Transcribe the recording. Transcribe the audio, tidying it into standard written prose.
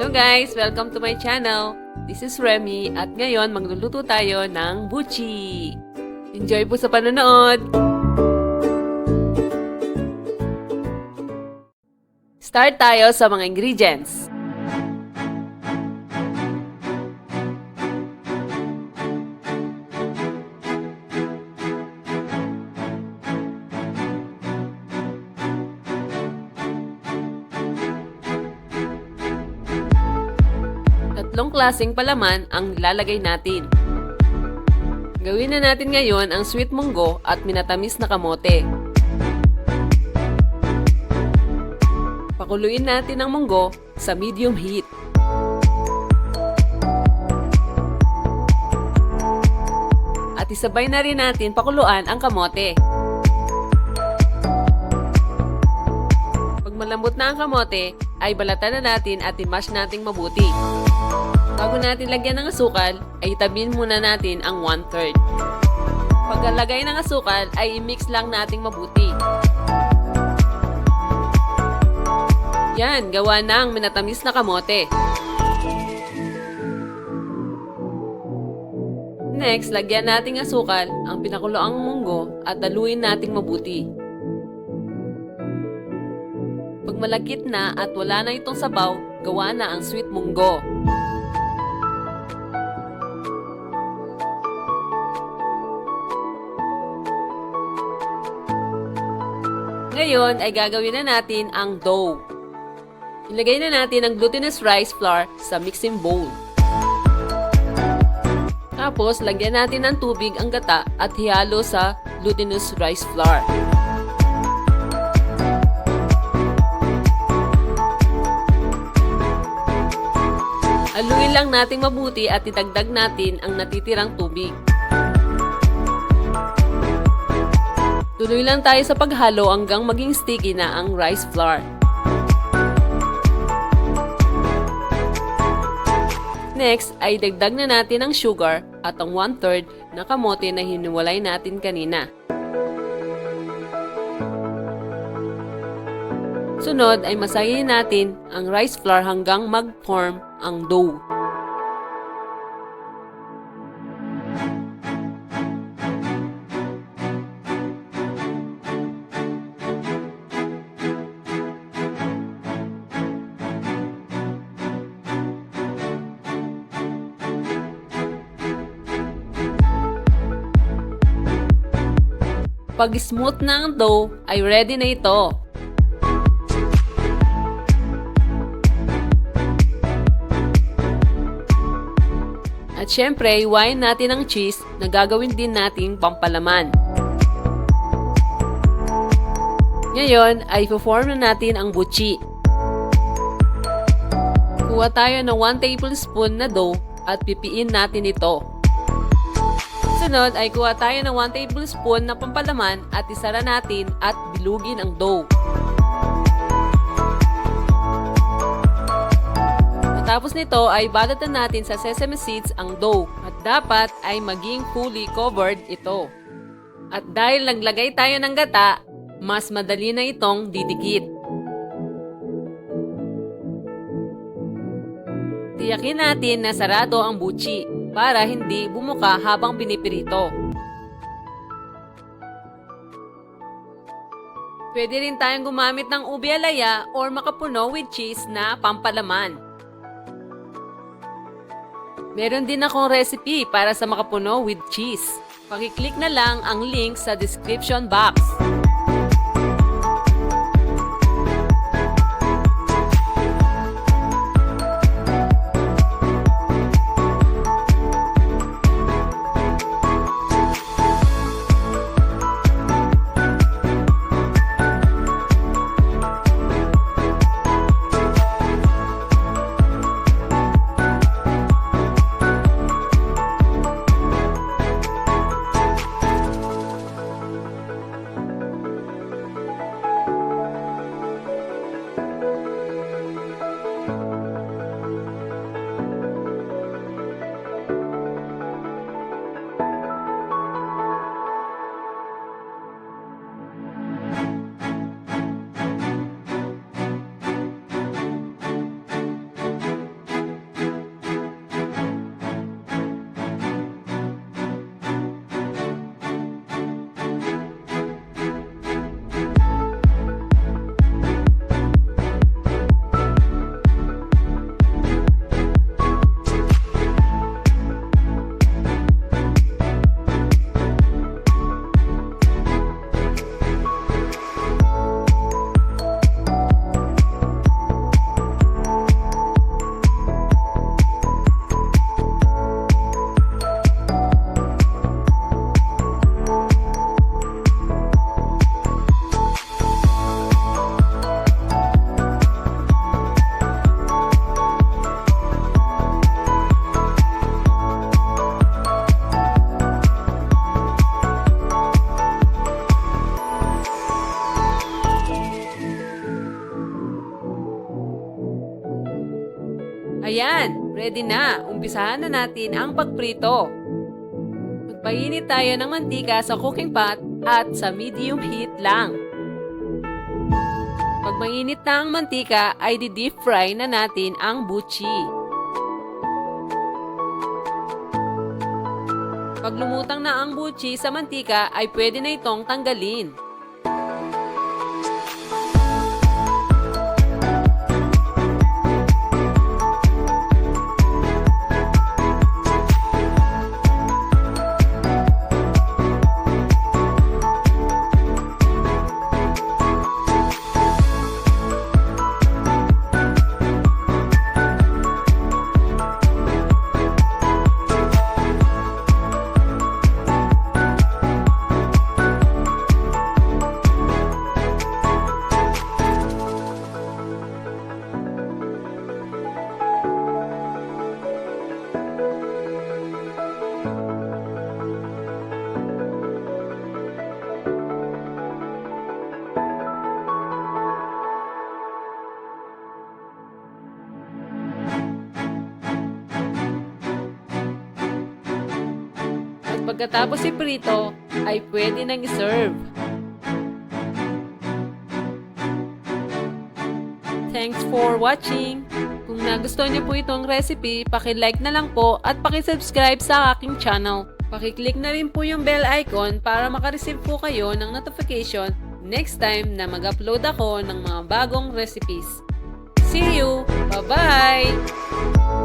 Hello guys! Welcome to my channel. This is Remy at ngayon magluluto tayo ng Buchi. Enjoy po sa panonood! Start tayo sa mga ingredients. Tatlong klaseng palaman ang lalagay natin. Gawin na natin ngayon ang sweet munggo at minatamis na kamote. Pakuluin natin ang munggo sa medium heat. At isabay na rin natin pakuluan ang kamote. Pag malambot na ang kamote, ay balatan na natin at i-mash nating mabuti. Bago natin lagyan ng asukal, ay itabihin muna natin ang 1/3. Pagkalagay ng asukal, ay i-mix lang nating mabuti. Yan, gawa na ang minatamis na kamote. Next, lagyan nating asukal ang pinakuloang munggo at haluin nating mabuti. Pag malakit na at wala na itong sabaw, gawa na ang sweet munggo. Ngayon ay gagawin na natin ang dough. Ilagay na natin ang glutinous rice flour sa mixing bowl. Tapos, lagyan natin ng tubig ang gata at ihalo sa glutinous rice flour. Haluin lang natin mabuti at idagdag natin ang natitirang tubig. Tuloy lang tayo sa paghalo hanggang maging sticky na ang rice flour. Next ay dagdag na natin ang sugar at ang 1/3 na kamote na hiniwalay natin kanina. Sunod ay masayin natin ang rice flour hanggang mag-form ang dough. Pag smooth na ang dough, ay ready na ito. At syempre, iwain natin ang cheese na gagawin din nating pampalaman. Ngayon, ay i-form na natin ang buchi. Kuha tayo ng 1 tablespoon na dough at pipiin natin ito. Sunod ay kuha tayo ng 1 tablespoon na pampalaman at isara natin at bilugin ang dough. Matapos nito ay balatan natin sa sesame seeds ang dough at dapat ay maging fully covered ito. At dahil naglagay tayo ng gata, mas madali na itong didikit. Tiyakin natin na sarado ang buchi para hindi bumuka habang pinipirito. Pwede rin tayong gumamit ng ubi alaya or makapuno with cheese na pampalaman. Meron din akong recipe para sa makapuno with cheese. Pakiclick na lang ang link sa description box. Ayan, ready na. Umpisahan na natin ang pagprito. Magpainit tayo ng mantika sa cooking pot at sa medium heat lang. Pag mainit na ang mantika ay di-deep fry na natin ang buchi. Pag lumutang na ang buchi sa mantika ay pwede na itong tanggalin. At pagkatapos iprito, ay pwede nang i-serve. Thanks for watching! Kung nagustuhan niyo po itong recipe, paki-like na lang po at paki-subscribe sa aking channel. Paki-click na rin po yung bell icon para makareceive po kayo ng notification next time na mag-upload ako ng mga bagong recipes. See you! Bye-bye!